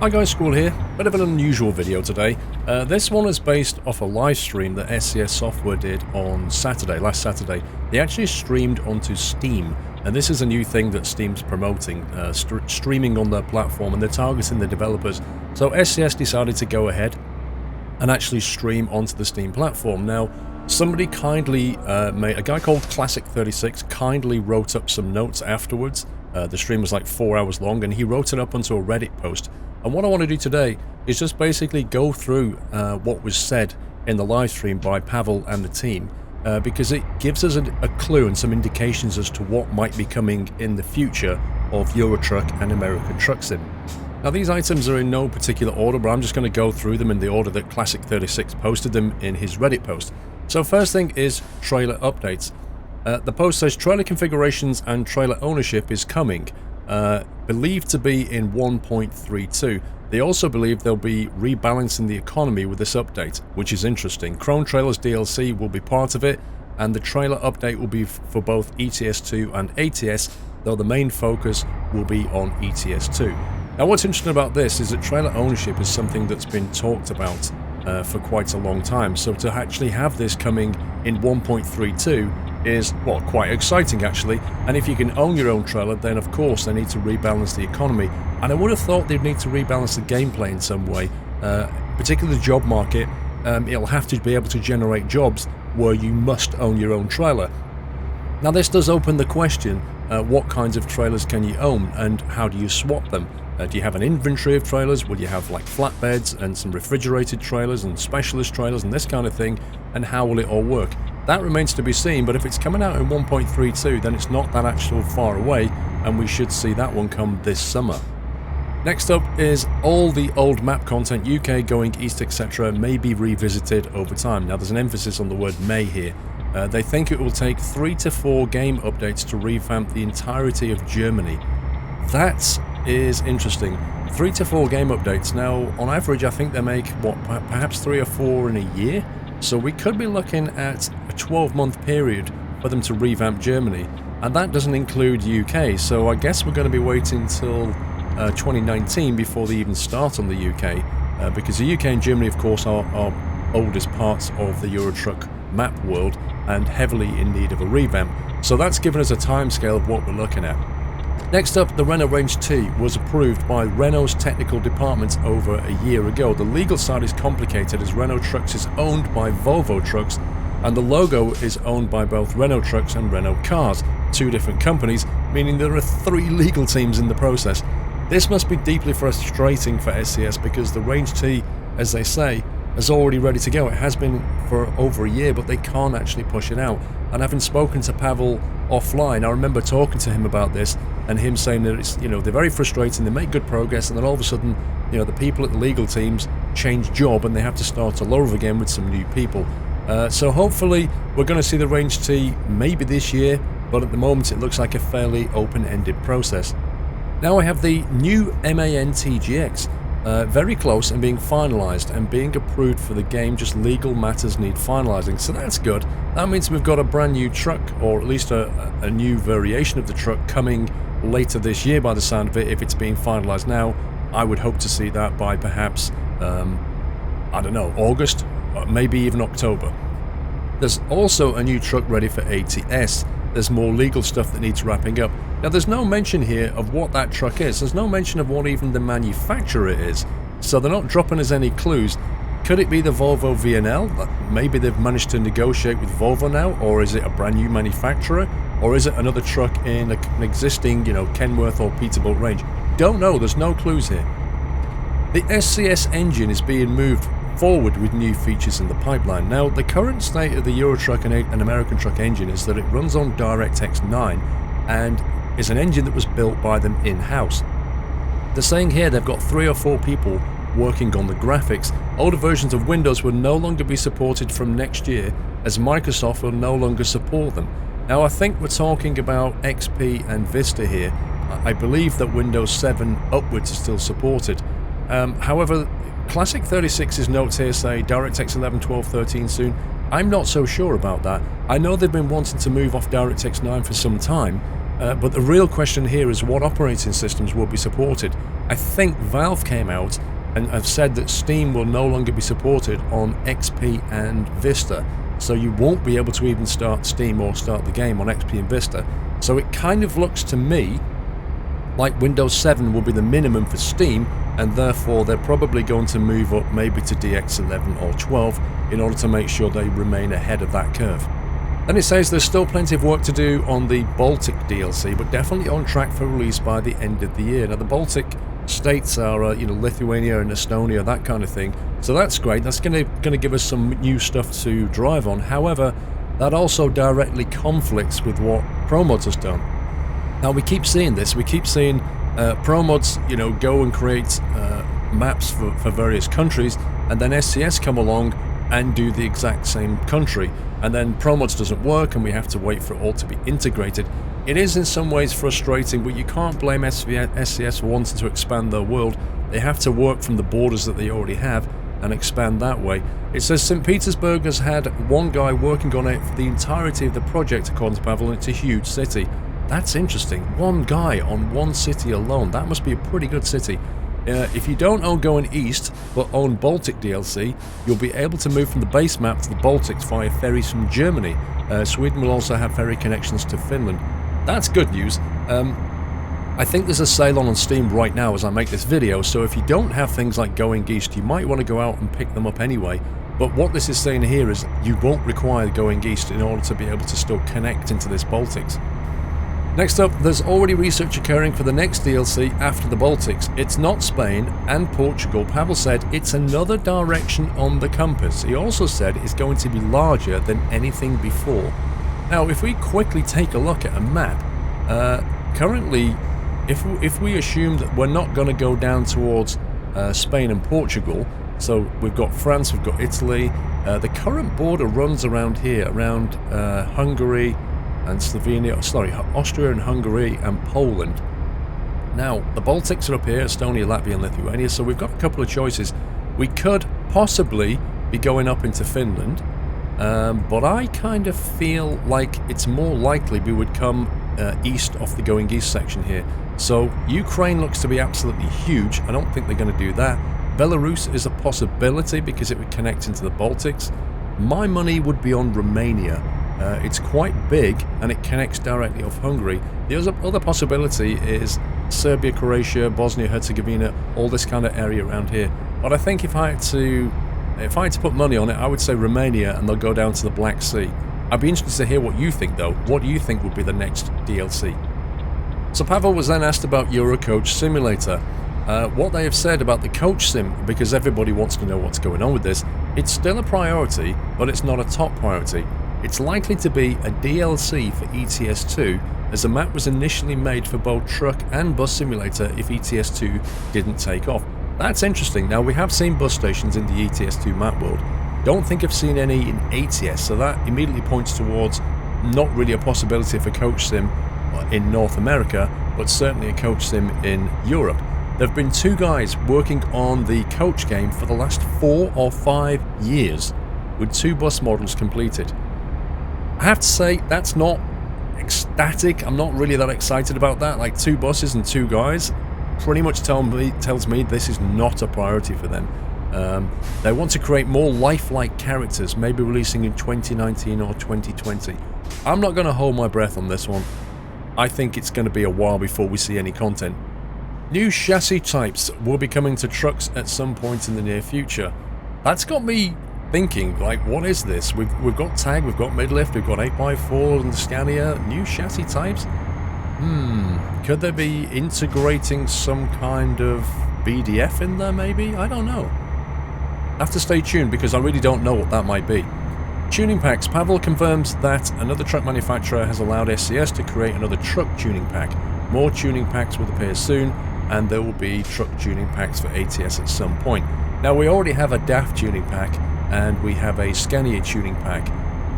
Hi guys, Squirrel here. Bit of an unusual video today. This one is based off a live stream that SCS Software did on last Saturday. They actually streamed onto Steam, and this is a new thing that Steam's promoting, streaming on their platform, and they're targeting the developers. So SCS decided to go ahead and actually stream onto the Steam platform. Now, somebody kindly a guy called Classic36 kindly wrote up some notes afterwards. The stream was like 4 hours long, and he wrote it up onto a Reddit post. And what I want to do today is just basically go through what was said in the live stream by Pavel and the team, because it gives us a clue and some indications as to what might be coming in the future of Eurotruck and American Truck Sim. Now, these items are in no particular order, but I'm just going to go through them in the order that Classic36 posted them in his Reddit post. So first thing is trailer updates. The post says trailer configurations and trailer ownership is coming. Believed to be in 1.32. They also believe they'll be rebalancing the economy with this update, which is interesting. Chrome Trailers DLC will be part of it, and the trailer update will be for both ETS2 and ATS, though the main focus will be on ETS2. Now, what's interesting about this is that trailer ownership is something that's been talked about for quite a long time, so to actually have this coming in 1.32 is, well, quite exciting actually. And if you can own your own trailer, then of course they need to rebalance the economy, and I would have thought they'd need to rebalance the gameplay in some way, particularly the job market. It'll have to be able to generate jobs where you must own your own trailer. Now, this does open the question, what kinds of trailers can you own and how do you swap them? Do you have an inventory of trailers? Will you have like flatbeds and some refrigerated trailers and specialist trailers and this kind of thing? And how will it all work? That remains to be seen, but if it's coming out in 1.32, then it's not that actual far away, and we should see that one come this summer. Next up is all the old map content, UK, going east, etc., may be revisited over time. Now, there's an emphasis on the word may here. They think it will take 3 to 4 game updates to revamp the entirety of Germany. That is interesting. 3 to 4 game updates. Now, on average, I think they make, perhaps 3 or 4 in a year? So we could be looking at a 12-month period for them to revamp Germany. And that doesn't include UK, so I guess we're going to be waiting till 2019 before they even start on the UK. Because the UK and Germany, of course, are oldest parts of the Eurotruck map world and heavily in need of a revamp. So that's given us a timescale of what we're looking at. Next up, the Renault Range T was approved by Renault's technical department over a year ago. The legal side is complicated as Renault Trucks is owned by Volvo Trucks, and the logo is owned by both Renault Trucks and Renault Cars, 2 different companies, meaning there are 3 legal teams in the process. This must be deeply frustrating for SCS because the Range T, as they say, is already ready to go. It has been for over a year, but they can't actually push it out. And having spoken to Pavel offline, I remember talking to him about this and him saying that it's, they're very frustrating, they make good progress, and then all of a sudden, the people at the legal teams change job and they have to start all over again with some new people. So hopefully we're going to see the Range T maybe this year, but at the moment it looks like a fairly open-ended process. Now I have the new MAN TGX. Very close and being finalised and being approved for the game, just legal matters need finalising, so that's good. That means we've got a brand new truck, or at least a new variation of the truck coming later this year by the sound of it. If it's being finalised now, I would hope to see that by perhaps, I don't know, August, maybe even October. There's also a new truck ready for ATS. There's more legal stuff that needs wrapping up. Now, there's no mention here of what that truck is. There's no mention of what even the manufacturer is. So they're not dropping us any clues. Could it be the Volvo VNL? Maybe they've managed to negotiate with Volvo now, or is it a brand new manufacturer? Or is it another truck in an existing, Kenworth or Peterbilt range? Don't know, there's no clues here. The SCS engine is being moved forward with new features in the pipeline. Now, the current state of the Eurotruck and American Truck engine is that it runs on DirectX 9 and is an engine that was built by them in-house. They're saying here they've got 3 or 4 people working on the graphics. Older versions of Windows will no longer be supported from next year, as Microsoft will no longer support them. Now, I think we're talking about XP and Vista here. I believe that Windows 7 upwards is still supported. However, Classic36's notes here say DirectX 11, 12, 13 soon. I'm not so sure about that. I know they've been wanting to move off DirectX 9 for some time, But the real question here is what operating systems will be supported. I think Valve came out and have said that Steam will no longer be supported on XP and Vista. So you won't be able to even start Steam or start the game on XP and Vista. So it kind of looks to me like Windows 7 will be the minimum for Steam, and therefore they're probably going to move up maybe to DX11 or 12 in order to make sure they remain ahead of that curve. Then it says there's still plenty of work to do on the Baltic DLC, but definitely on track for release by the end of the year. Now the Baltic states are, Lithuania and Estonia, that kind of thing. So that's great. That's going to give us some new stuff to drive on. However, that also directly conflicts with what ProMods has done. Now we keep seeing this. We keep seeing ProMods, go and create maps for various countries, and then SCS come along and do the exact same country. And then ProMods doesn't work, and we have to wait for it all to be integrated. It is in some ways frustrating, but you can't blame SCS for wanting to expand their world. They have to work from the borders that they already have and expand that way. It says St. Petersburg has had one guy working on it for the entirety of the project, according to Pavel, and it's a huge city. That's interesting. One guy on one city alone. That must be a pretty good city. If you don't own Going East, but own Baltic DLC, you'll be able to move from the base map to the Baltics via ferries from Germany. Sweden will also have ferry connections to Finland. That's good news. I think there's a sale on Steam right now as I make this video, so if you don't have things like Going East, you might want to go out and pick them up anyway. But what this is saying here is you won't require Going East in order to be able to still connect into this Baltics. Next up, there's already research occurring for the next DLC after the Baltics. It's not Spain and Portugal. Pavel said it's another direction on the compass. He also said it's going to be larger than anything before. Now, if we quickly take a look at a map, currently, if we assume that we're not going to go down towards Spain and Portugal, so we've got France, we've got Italy, the current border runs around here, around Hungary, and Slovenia, Austria and Hungary and Poland. Now, the Baltics are up here, Estonia, Latvia and Lithuania, so we've got a couple of choices. We could possibly be going up into Finland, but I kind of feel like it's more likely we would come east off the Going East section here. So Ukraine looks to be absolutely huge. I don't think they're going to do that. Belarus is a possibility because it would connect into the Baltics. My money would be on Romania. It's quite big and it connects directly off Hungary. The other possibility is Serbia, Croatia, Bosnia-Herzegovina, all this kind of area around here. But I think if I had to put money on it, I would say Romania, and they'll go down to the Black Sea. I'd be interested to hear what you think though. What do you think would be the next DLC? So Pavel was then asked about Eurocoach Simulator. What they have said about the coach sim, because everybody wants to know what's going on with this, it's still a priority, but it's not a top priority. It's likely to be a DLC for ETS2, as the map was initially made for both truck and bus simulator if ETS2 didn't take off. That's interesting. Now, we have seen bus stations in the ETS2 map world. Don't think I've seen any in ATS, so that immediately points towards not really a possibility for coach sim in North America, but certainly a coach sim in Europe. There have been two guys working on the coach game for the last 4 or 5 years, with 2 bus models completed. I have to say, that's not ecstatic. I'm not really that excited about that. Like 2 buses and 2 guys pretty much tells me this is not a priority for them. They want to create more lifelike characters, maybe releasing in 2019 or 2020. I'm not going to hold my breath on this one. I think it's going to be a while before we see any content. New chassis types will be coming to trucks at some point in the near future. That's got me thinking, like, what is this? We've got tag, we've got midlift, we've got 8x4 and Scania, new chassis types? Could they be integrating some kind of BDF in there maybe? I don't know. Have to stay tuned because I really don't know what that might be. Tuning packs. Pavel confirms that another truck manufacturer has allowed SCS to create another truck tuning pack. More tuning packs will appear soon, and there will be truck tuning packs for ATS at some point. Now, we already have a DAF tuning pack, and we have a Scania tuning pack.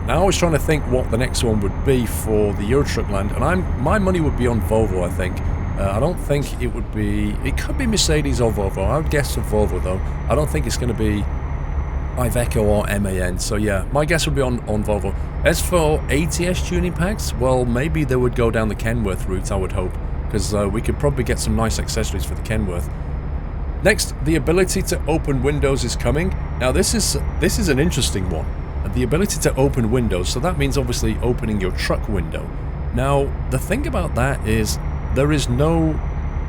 Now I was trying to think what the next one would be for the Eurotruck land, and my money would be on Volvo, I think. I don't think it would be... It could be Mercedes or Volvo. I would guess for Volvo, though. I don't think it's going to be... Iveco or MAN. So yeah, my guess would be on Volvo. As for ATS tuning packs, well, maybe they would go down the Kenworth route, I would hope, because we could probably get some nice accessories for the Kenworth. Next, the ability to open windows is coming. Now this is an interesting one. The ability to open windows, so that means obviously opening your truck window. Now, the thing about that is there is no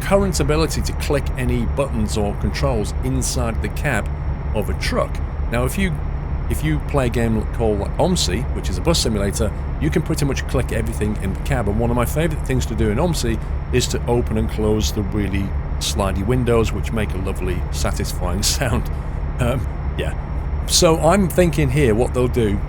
current ability to click any buttons or controls inside the cab of a truck. Now, if you play a game called OMSI, which is a bus simulator, you can pretty much click everything in the cab. And one of my favourite things to do in OMSI is to open and close the really slidey windows, which make a lovely, satisfying sound. Yeah. So I'm thinking here what they'll do.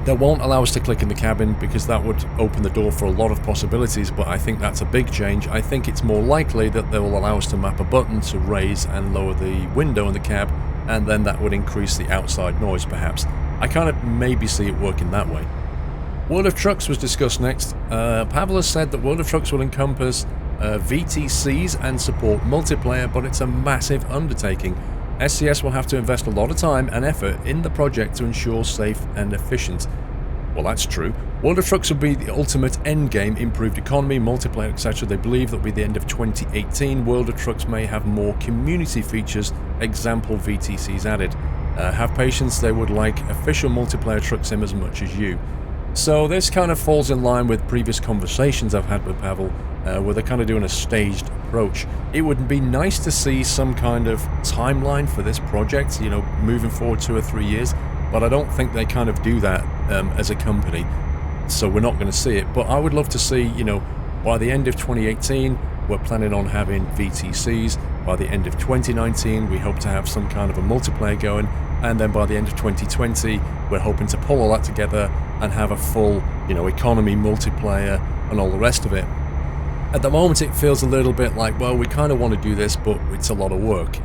They won't allow us to click in the cabin because that would open the door for a lot of possibilities, but I think that's a big change. I think it's more likely that they will allow us to map a button to raise and lower the window in the cab, and then that would increase the outside noise perhaps. I kind of maybe see it working that way. World of Trucks was discussed next. Pavel has said that World of Trucks will encompass VTCs and support multiplayer, but it's a massive undertaking. SCS will have to invest a lot of time and effort in the project to ensure safe and efficient. Well, that's true. World of Trucks will be the ultimate end game, improved economy, multiplayer, etc. They believe that by the end of 2018, World of Trucks may have more community features, example VTCs added. Have patience, they would like official multiplayer truck sim as much as you. So this kind of falls in line with previous conversations I've had with Pavel, where they're kind of doing a staged approach. It would be nice to see some kind of timeline for this project, you know, moving forward 2 or 3 years, but I don't think they kind of do that as a company, so we're not going to see it. But I would love to see, you know, by the end of 2018, we're planning on having VTCs. By the end of 2019, we hope to have some kind of a multiplayer going, and then by the end of 2020, we're hoping to pull all that together and have a full, you know, economy, multiplayer, and all the rest of it. At the moment, it feels a little bit like, well, we kind of want to do this, but it's a lot of work.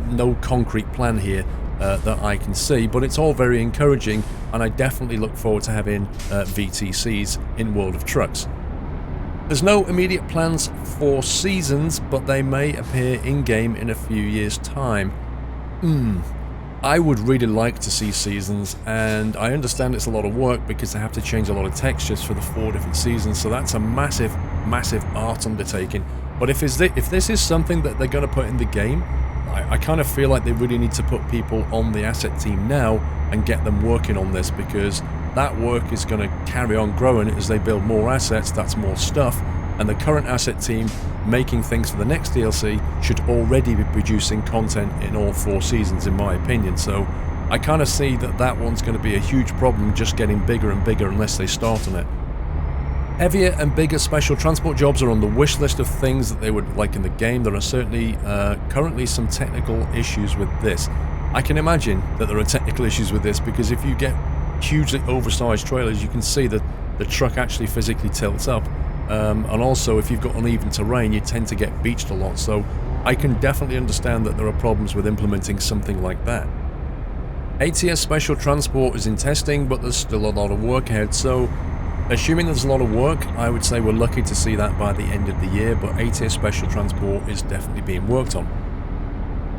No concrete plan here that I can see, but it's all very encouraging, and I definitely look forward to having VTCs in World of Trucks. There's no immediate plans for seasons, but they may appear in-game in a few years' time. I would really like to see seasons, and I understand it's a lot of work because they have to change a lot of textures for the 4 different seasons, so that's a massive art undertaking. But if this is something that they're going to put in the game, I kind of feel like they really need to put people on the asset team now and get them working on this, because that work is going to carry on growing as they build more assets. That's more stuff, and the current asset team making things for the next DLC should already be producing content in all 4 seasons, in my opinion. So I kind of see that one's going to be a huge problem, just getting bigger and bigger unless they start on it. Heavier and bigger special transport jobs are on the wish list of things that they would like in the game. There are certainly currently some technical issues with this. I can imagine that there are technical issues with this, because if you get hugely oversized trailers, you can see that the truck actually physically tilts up. And also, if you've got uneven terrain, you tend to get beached a lot, so I can definitely understand that there are problems with implementing something like that. ATS Special Transport is in testing, but there's still a lot of work ahead, so assuming there's a lot of work, I would say we're lucky to see that by the end of the year, but ATS Special Transport is definitely being worked on.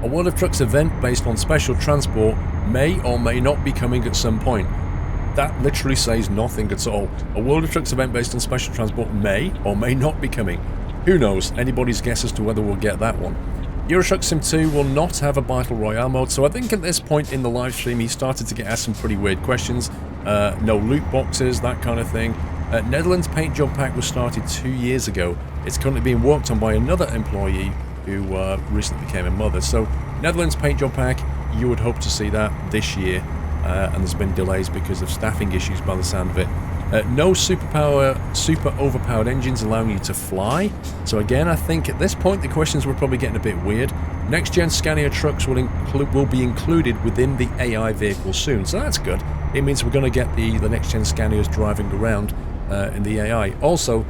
A World of Trucks event based on Special Transport may or may not be coming at some point. That literally says nothing at all. A World of Trucks event based on Special Transport may or may not be coming. Who knows? Anybody's guess as to whether we'll get that one. Euro Truck Sim 2 will not have a Battle Royale mode, so I think at this point in the live stream he started to get asked some pretty weird questions. No loot boxes, that kind of thing. Netherlands paint job pack was started 2 years ago. It's currently being worked on by another employee who recently became a mother. So Netherlands paint job pack, you would hope to see that this year. And there's been delays because of staffing issues by the sound of it. No super overpowered engines allowing you to fly. So again, I think at this point the questions were probably getting a bit weird. Next gen Scania trucks will be included within the AI vehicle soon, so that's good. It means we're going to get the next gen Scanias driving around in the AI. Also,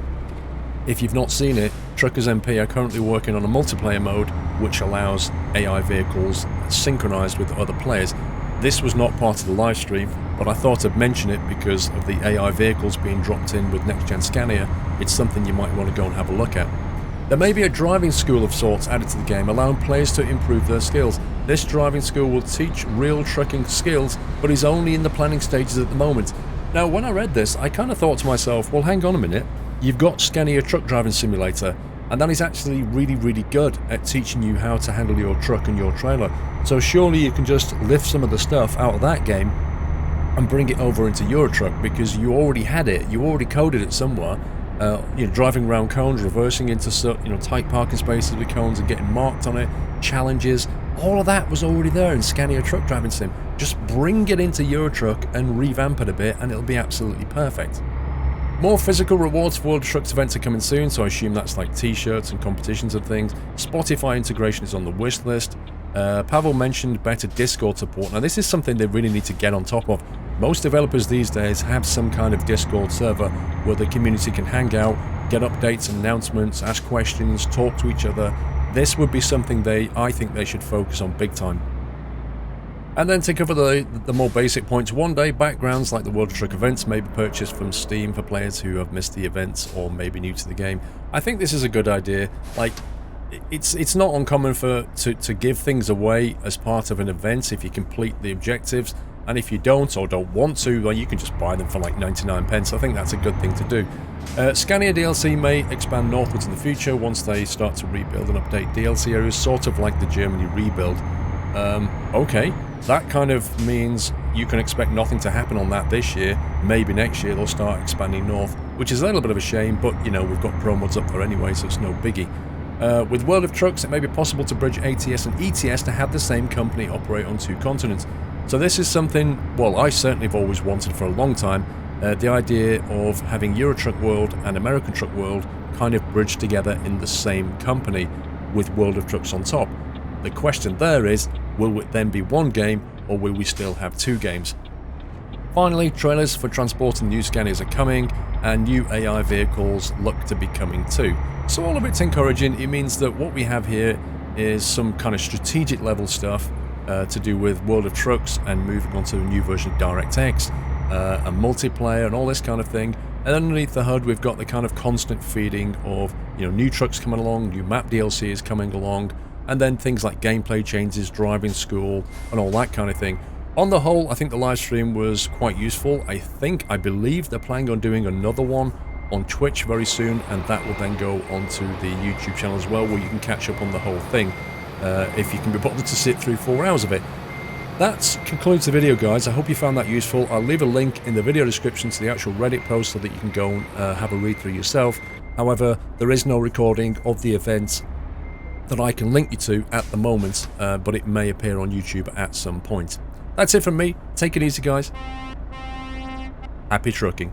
if you've not seen it, Truckers MP are currently working on a multiplayer mode which allows AI vehicles synchronized with other players. This was not part of the live stream, but I thought I'd mention it because of the AI vehicles being dropped in with Next Gen Scania. It's something you might want to go and have a look at. There may be a driving school of sorts added to the game, allowing players to improve their skills. This driving school will teach real trucking skills, but is only in the planning stages at the moment. Now, when I read this, I kind of thought to myself, well, hang on a minute. You've got Scania Truck Driving Simulator, and that is actually really, really good at teaching you how to handle your truck and your trailer. So surely you can just lift some of the stuff out of that game and bring it over into your truck, because you already had it, you already coded it somewhere. Driving around cones, reversing into tight parking spaces with cones and getting marked on it, challenges, all of that was already there in Scania Truck Driving Sim. Just bring it into your truck and revamp it a bit and it'll be absolutely perfect. More physical rewards for World of Trucks events are coming soon, so I assume that's like t-shirts and competitions and things. Spotify integration is on the wish list. Pavel mentioned better Discord support. Now this is something they really need to get on top of. Most developers these days have some kind of Discord server where the community can hang out, get updates and announcements, ask questions, talk to each other. This would be something I think they should focus on big time. And then to cover the more basic points, one day backgrounds like the World of Truck events may be purchased from Steam for players who have missed the events or may be new to the game. I think this is a good idea. Like, it's not uncommon to give things away as part of an event if you complete the objectives. And if you don't or don't want to, well, you can just buy them for like 99 pence. I think that's a good thing to do. Scania DLC may expand northwards in the future once they start to rebuild and update DLC areas, sort of like the Germany rebuild. Okay, that kind of means you can expect nothing to happen on that this year. Maybe next year they'll start expanding north, which is a little bit of a shame, but you know, we've got pro mods up there anyway, so it's no biggie. With World of Trucks, it may be possible to bridge ATS and ETS to have the same company operate on two continents. So this is something, well, I certainly have always wanted for a long time. The idea of having Euro Truck World and American Truck World kind of bridged together in the same company with World of Trucks on top. The question there is, will it then be one game or will we still have two games? Finally, trailers for transporting new Scanias are coming and new AI vehicles look to be coming too. So all of it's encouraging. It means that what we have here is some kind of strategic level stuff to do with World of Trucks and moving on to a new version of DirectX, and multiplayer and all this kind of thing. And underneath the hood we've got the kind of constant feeding of new trucks coming along, new map DLC is coming along, and then things like gameplay changes, driving school, and all that kind of thing. On the whole, I think the live stream was quite useful. I believe they're planning on doing another one on Twitch very soon, and that will then go onto the YouTube channel as well, where you can catch up on the whole thing. If you can be bothered to sit through 4 hours of it. That concludes the video, guys. I hope you found that useful. I'll leave a link in the video description to the actual Reddit post so that you can go and have a read through yourself. However, there is no recording of the event that I can link you to at the moment, but it may appear on YouTube at some point. That's it from me. Take it easy, guys. Happy trucking.